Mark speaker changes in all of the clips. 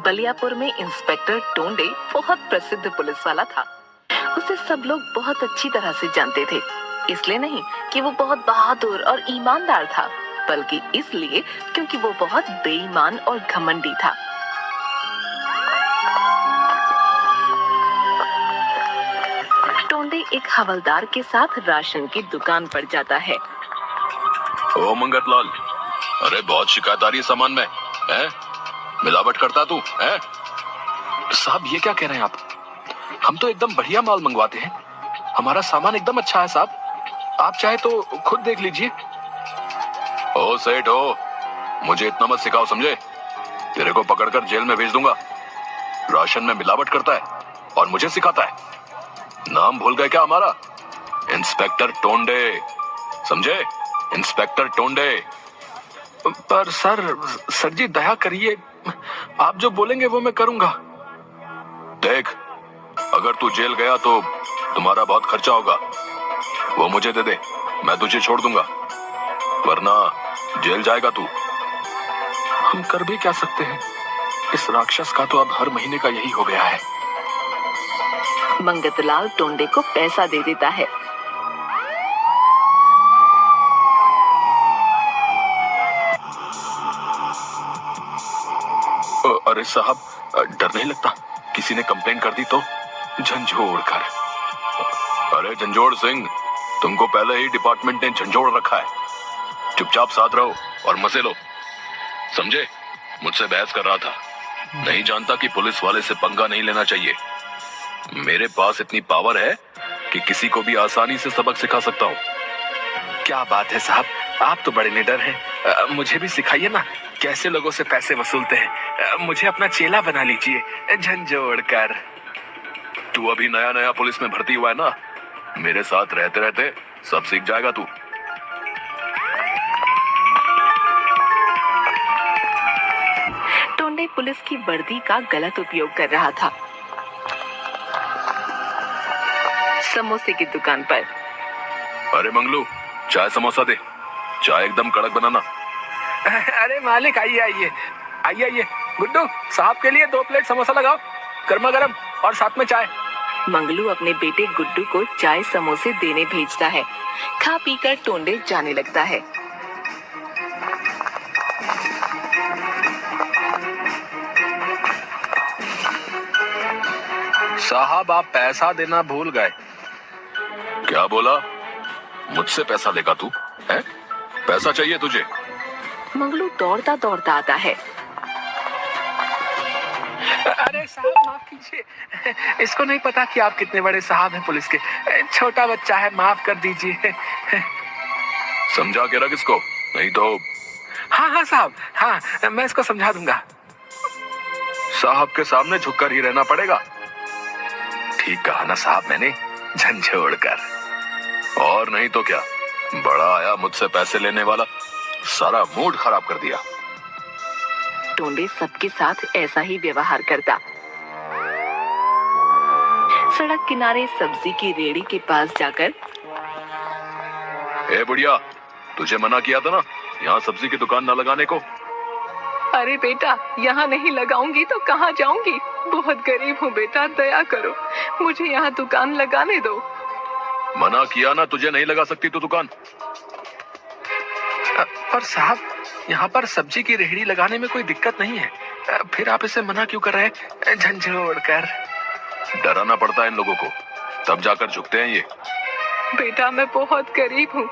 Speaker 1: बलियापुर में इंस्पेक्टर टोंडे बहुत प्रसिद्ध पुलिस वाला था। उसे सब लोग बहुत अच्छी तरह से जानते थे। इसलिए नहीं कि वो बहुत बहादुर और ईमानदार था, बल्कि इसलिए क्योंकि वो बहुत बेईमान और घमंडी था। टोंडे एक हवलदार के साथ राशन की दुकान पर जाता है।
Speaker 2: ओ मंगतलाल, अरे बहुत शिकायत आ रही है सामान में, हैं? मिलावट करता तू, हैं?
Speaker 3: साहब ये क्या कह रहे हैं आप? हम तो एकदम बढ़िया माल मंगवाते हैं। हमारा सामान एकदम अच्छा है साहब। आप चाहे तो खुद देख लीजिए।
Speaker 2: ओ सेठ हो, मुझे इतना मत सिखाओ, समझे? तेरे को पकड़कर जेल में भेज दूंगा। राशन में मिलावट करता है और मुझे सिखाता है। नाम भूल गए क्या हमारा? इंस्पेक्टर टोंडे, समझे? इंस्पेक्टर टोंडे।
Speaker 3: पर सर जी दया करिए, आप जो बोलेंगे वो मैं करूंगा।
Speaker 2: देख, अगर तू जेल गया तो तुम्हारा बहुत खर्चा होगा। वो मुझे दे दे, मैं तुझे छोड़ दूंगा, वरना जेल जाएगा तू।
Speaker 3: हम कर भी क्या सकते हैं? इस राक्षस का तो अब हर महीने का यही हो गया है।
Speaker 1: मंगतलाल टोंडे को पैसा दे देता है।
Speaker 3: अरे साहब, डर नहीं लगता? किसी ने कंप्लेन कर दी तो? झंझोड़ कर।
Speaker 2: अरे झंझोड़ सिंह, तुमको पहले ही डिपार्टमेंट ने झंझोड़ रखा है। चुपचाप साथ रहो और मजे लो, समझे? मुझसे बहस कर रहा था। नहीं जानता कि पुलिस वाले से पंगा नहीं लेना चाहिए। मेरे पास इतनी पावर है कि किसी को भी आसानी से सबक सिखा सकता हूँ।
Speaker 3: क्या बात है साहब, आप तो बड़े निडर हैं। मुझे भी सिखाइए ना, कैसे लोगों से पैसे वसूलते हैं। मुझे अपना चेला बना लीजिए, झंझोड़ कर।
Speaker 2: तू अभी नया नया पुलिस में भर्ती हुआ है ना, मेरे साथ रहते रहते सब सीख जाएगा तू।
Speaker 1: टोंडे पुलिस की वर्दी का गलत उपयोग कर रहा था। समोसे की दुकान पर।
Speaker 2: अरे मंगलू, चाय समोसा दे, चाय एकदम कड़क बनाना।
Speaker 3: अरे मालिक, आइए आइए आइए आइए। गुड्डू, साहब के लिए 2 प्लेट समोसा लगाओ, गर्मा गर्म, और साथ में चाय।
Speaker 1: मंगलू अपने बेटे गुड्डू को चाय समोसे देने भेजता है। खा पीकर टोंडे जाने लगता है।
Speaker 3: साहब, आप पैसा देना भूल गए।
Speaker 2: क्या बोला? मुझसे पैसा लेगा तू, हैं? पैसा चाहिए तुझे?
Speaker 1: मंगलू दौड़ता दौड़ता आता है।
Speaker 3: अरे साहब, माफ कीजिए, इसको नहीं पता कि आप कितने बड़े साहब हैं पुलिस के। छोटा बच्चा है, माफ कर दीजिए।
Speaker 2: समझा के रख इसको, नहीं तो।
Speaker 3: हाँ साहब, हाँ, मैं इसको समझा दूंगा।
Speaker 2: साहब के सामने झुककर ही रहना पड़ेगा।
Speaker 3: ठीक कहा ना साहब मैंने, झंझोड़ कर।
Speaker 2: और नहीं तो क्या, बड़ा आया मुझसे पैसे लेने वाला, सारा मूड खराब कर दिया।
Speaker 1: टोंडे सबके साथ ऐसा ही व्यवहार करता। सड़क किनारे सब्जी की रेहड़ी के पास जाकर,
Speaker 2: ए बुढ़िया, तुझे मना किया था ना यहाँ सब्जी की दुकान ना लगाने को।
Speaker 1: अरे बेटा, यहाँ नहीं लगाऊंगी तो कहाँ जाऊंगी? बहुत गरीब हूँ बेटा, दया करो, मुझे यहाँ दुकान लगाने दो।
Speaker 2: मना किया ना, तुझे नहीं लगा सकती तू दुकान।
Speaker 3: पर साहब, यहाँ पर सब्जी की रेहड़ी लगाने में कोई दिक्कत नहीं है, फिर आप इसे मना क्यों कर रहे हैं? झंझोड़ कर।
Speaker 2: डराना पड़ता है इन लोगों को, तब जाकर झुकते हैं ये।
Speaker 1: बेटा, मैं बहुत गरीब हूँ,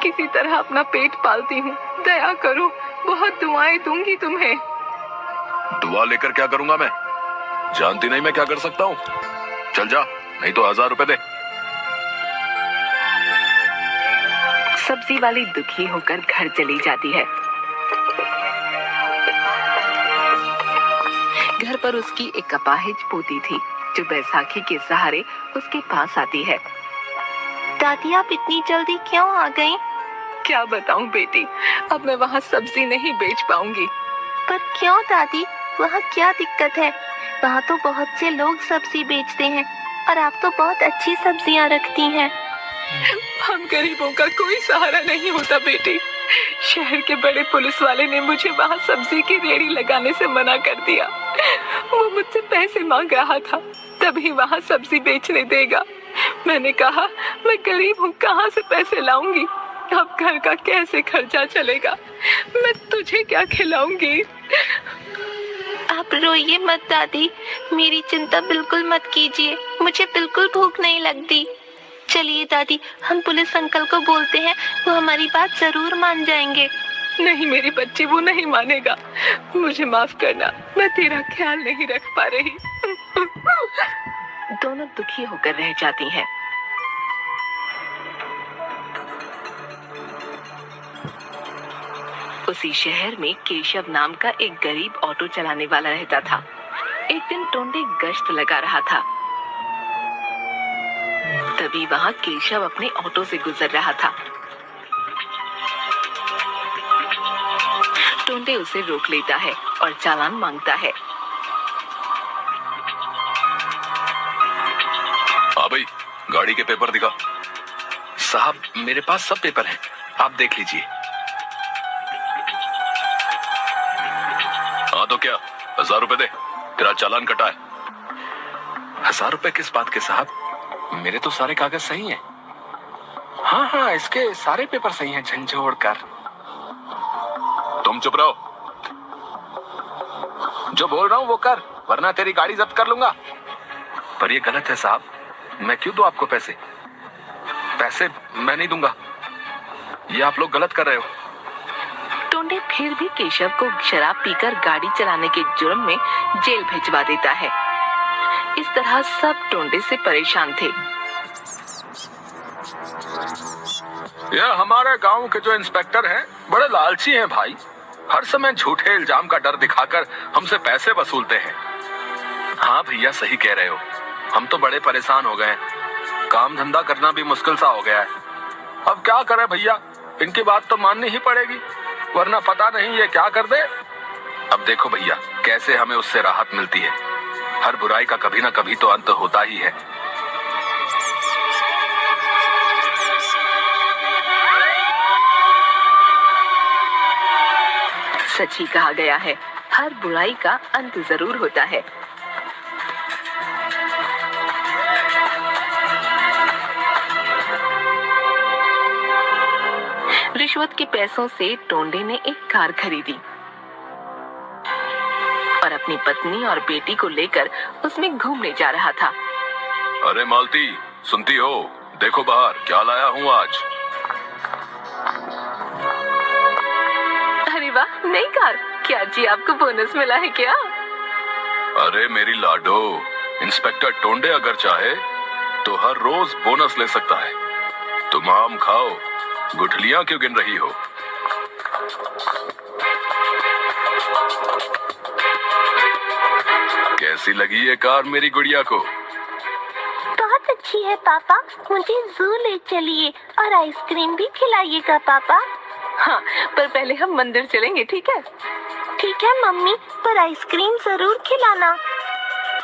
Speaker 1: किसी तरह अपना पेट पालती हूँ, दया करो, बहुत दुआएं दूंगी तुम्हें।
Speaker 2: दुआ लेकर क्या करूंगा मैं? जानती नहीं मैं क्या कर सकता हूँ? चल जा, नहीं तो 1000 रुपए दे।
Speaker 1: सब्जी वाली दुखी होकर घर चली जाती है। घर पर उसकी एक अपाहिज पोती थी जो बैसाखी के सहारे उसके पास आती है।
Speaker 4: दादी, आप इतनी जल्दी क्यों आ गई?
Speaker 1: क्या बताऊं बेटी, अब मैं वहाँ सब्जी नहीं बेच पाऊंगी।
Speaker 4: पर क्यों दादी, वहाँ क्या दिक्कत है? वहाँ तो बहुत से लोग सब्जी बेचते हैं और आप तो बहुत अच्छी सब्जियाँ रखती हैं।
Speaker 1: हम गरीबों का कोई सहारा नहीं होता बेटी। शहर के बड़े पुलिस वाले ने मुझे वहाँ सब्जी की रेहड़ी लगाने से मना कर दिया। वो मुझसे पैसे मांग रहा था, तभी वहाँ सब्जी बेचने देगा। मैंने कहा मैं गरीब हूँ, कहाँ से पैसे लाऊंगी? अब घर का कैसे खर्चा चलेगा? मैं तुझे क्या खिलाऊंगी?
Speaker 4: आप रोइए मत दादी, मेरी चिंता बिल्कुल मत कीजिए, मुझे बिल्कुल भूख नहीं लगती। चलिए दादी, हम पुलिस अंकल को बोलते हैं, वो हमारी बात जरूर मान जाएंगे।
Speaker 1: नहीं मेरी बच्ची, वो नहीं मानेगा। मुझे माफ करना, मैं तेरा ख्याल नहीं रख पा रही। दोनों दुखी होकर रह जाती हैं। उसी शहर में केशव नाम का एक गरीब ऑटो चलाने वाला रहता था। एक दिन टोंडे गश्त लगा रहा था, तभी वहाँ केशव अपने ऑटो से गुजर रहा था। टोंडे उसे रोक लेता है और चालान मांगता है।
Speaker 2: हाँ भाई, गाड़ी के पेपर दिखा।
Speaker 3: साहब मेरे पास सब पेपर हैं, आप देख लीजिए।
Speaker 2: हाँ तो क्या, 1000 रुपए दे, तेरा चालान कटा है।
Speaker 3: 1000 रुपए किस बात के साहब? मेरे तो सारे कागज सही हैं। हाँ हाँ, इसके सारे पेपर सही हैं, झंझोड़ कर।
Speaker 2: तुम चुप रहो।
Speaker 3: जो बोल रहा हूँ वो कर, वरना तेरी गाड़ी जब्त कर लूंगा। पर ये गलत है साहब, मैं क्यों दूं आपको पैसे? पैसे मैं नहीं दूंगा, ये आप लोग गलत कर रहे हो।
Speaker 1: टोंडे फिर भी केशव को शराब पीकर गाड़ी चलाने के जुर्म में जेल भिजवा देता है। इस तरह सब टोंडे से परेशान थे।
Speaker 3: ये हमारे गांव के जो इंस्पेक्टर हैं बड़े लालची हैं भाई, हर समय झूठे इल्जाम का डर दिखाकर हमसे पैसे वसूलते हैं। हाँ भैया सही कह रहे हो, हम तो बड़े परेशान हो गए हैं, काम धंधा करना भी मुश्किल सा हो गया है। अब क्या करें भैया, इनकी बात तो माननी ही पड़ेगी, वरना पता नहीं ये क्या कर दे। अब देखो भैया कैसे हमें उससे राहत मिलती है। हर बुराई का कभी ना कभी तो अंत होता ही है।
Speaker 1: सच ही कहा गया है, हर बुराई का अंत जरूर होता है। रिश्वत के पैसों से टोंडे ने एक कार खरीदी और अपनी पत्नी और बेटी को लेकर उसमें घूमने जा रहा था।
Speaker 2: अरे मालती, सुनती हो? देखो बाहर क्या लाया हूँ आज।
Speaker 1: अरे वाह, नई कार! क्या जी आपको बोनस मिला है क्या?
Speaker 2: अरे मेरी लाडो, इंस्पेक्टर टोंडे अगर चाहे तो हर रोज बोनस ले सकता है। तुम आम खाओ, गुठलियां क्यों गिन रही हो? कैसी लगी ये कार मेरी गुड़िया को?
Speaker 4: बहुत अच्छी है पापा, मुझे जू ले चलिए और आइसक्रीम भी खिलाइएगा पापा।
Speaker 1: हाँ, पर पहले हम मंदिर चलेंगे, ठीक है?
Speaker 4: ठीक है मम्मी, पर आइसक्रीम जरूर खिलाना।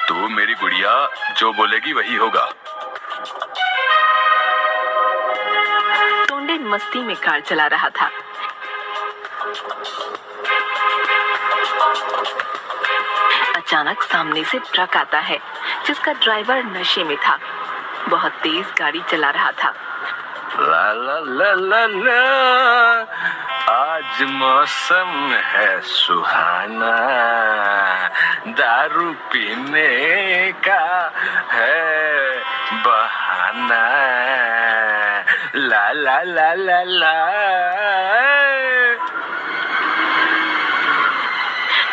Speaker 2: तू मेरी गुड़िया जो बोलेगी वही होगा।
Speaker 1: टोंडे मस्ती में कार चला रहा था। अचानक सामने से ट्रक आता है जिसका ड्राइवर नशे में था। बहुत तेज गाड़ी चला रहा था।
Speaker 3: ला ला ला ला ला, आज मौसम है सुहाना, दारू पीने का है बहाना। ला ला ला ला ला।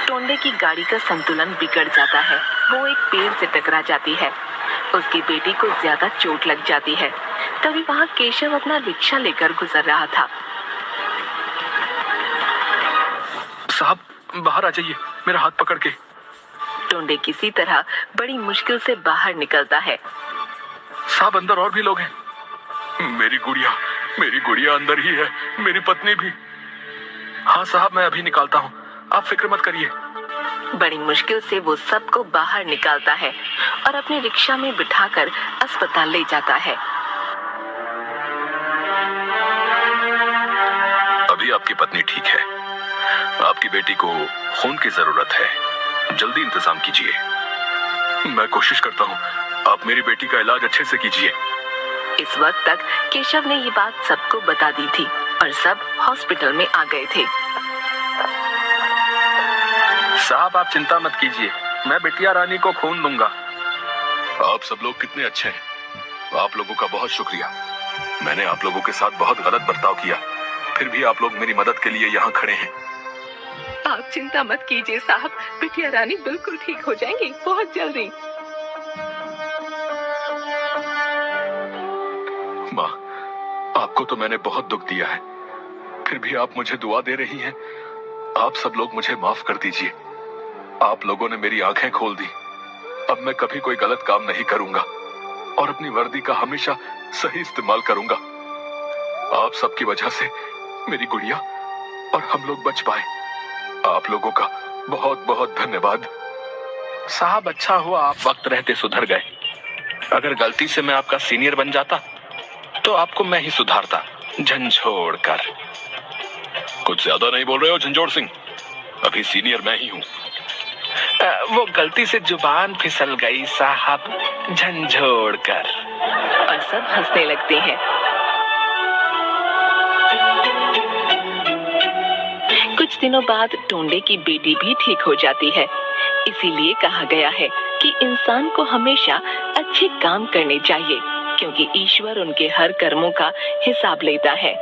Speaker 1: टोंडे की गाड़ी का संतुलन बिगड़ जाता है। वो एक पेड़ से टकरा जाती है। उसकी बेटी को ज्यादा चोट लग जाती है। तभी वहाँ केशव अपना रिक्शा लेकर गुजर रहा था।
Speaker 3: साहब बाहर आ जाइए, मेरा हाथ पकड़ के।
Speaker 1: टोंडे किसी तरह बड़ी मुश्किल से बाहर निकलता है।
Speaker 3: साहब अंदर और भी लोग हैं। मेरी गुड़िया अंदर ही है, मेरी पत्नी भी। हाँ साहब मैं अभी निकालता हूँ, आप फिक्र मत करिए।
Speaker 1: बड़ी मुश्किल से वो सबको बाहर निकालता है और अपने रिक्शा में बिठाकर अस्पताल ले जाता है।
Speaker 3: आपकी पत्नी ठीक है। आपकी बेटी को खून की जरूरत है, जल्दी इंतजाम कीजिए। मैं कोशिश करता हूँ, आप मेरी बेटी का इलाज अच्छे से कीजिए।
Speaker 1: इस वक्त तक केशव ने ये बात सबको बता दी थी और सब हॉस्पिटल में आ गए थे।
Speaker 3: साहब आप चिंता मत कीजिए, मैं बिटिया रानी को खून दूंगा।
Speaker 2: आप सब लोग कितने अच्छे हैं। आप लोगों का बहुत शुक्रिया। मैंने आप लोगों के साथ बहुत गलत बर्ताव किया, फिर भी आप लोग मेरी मदद के लिए यहाँ खड़े हैं।
Speaker 1: आप चिंता मत कीजिए साहब, बिटिया रानी बिल्कुल ठीक हो जाएंगी बहुत जल्दी।
Speaker 2: माँ, आपको तो मैंने बहुत दुख दिया है, फिर भी आप मुझे दुआ दे रही हैं। आप सब लोग मुझे माफ कर दीजिए। आप लोगों ने मेरी आंखें खोल दी। अब मैं कभी कोई गलत काम नहीं करूंगा और अपनी वर्दी का हमेशा सही इस्तेमाल करूंगा। आप सबकी वजह से मेरी गुड़िया और हम लोग बच पाए। आप लोगों का बहुत बहुत धन्यवाद।
Speaker 3: साहब अच्छा हुआ आप वक्त रहते सुधर गए। अगर गलती से मैं आपका सीनियर बन जाता तो आपको मैं ही सुधारता, झंझोड़ कर।
Speaker 2: कुछ ज्यादा नहीं बोल रहे हो झंझोड़ सिंह? अभी सीनियर मैं ही हूँ।
Speaker 3: वो गलती से जुबान फिसल गई साहब, झंझोड़ कर।
Speaker 1: और सब हंसने लगते हैं। कुछ दिनों बाद टोंडे की बेटी भी ठीक हो जाती है। इसीलिए कहा गया है कि इंसान को हमेशा अच्छे काम करने चाहिए, क्योंकि ईश्वर उनके हर कर्मों का हिसाब लेता है।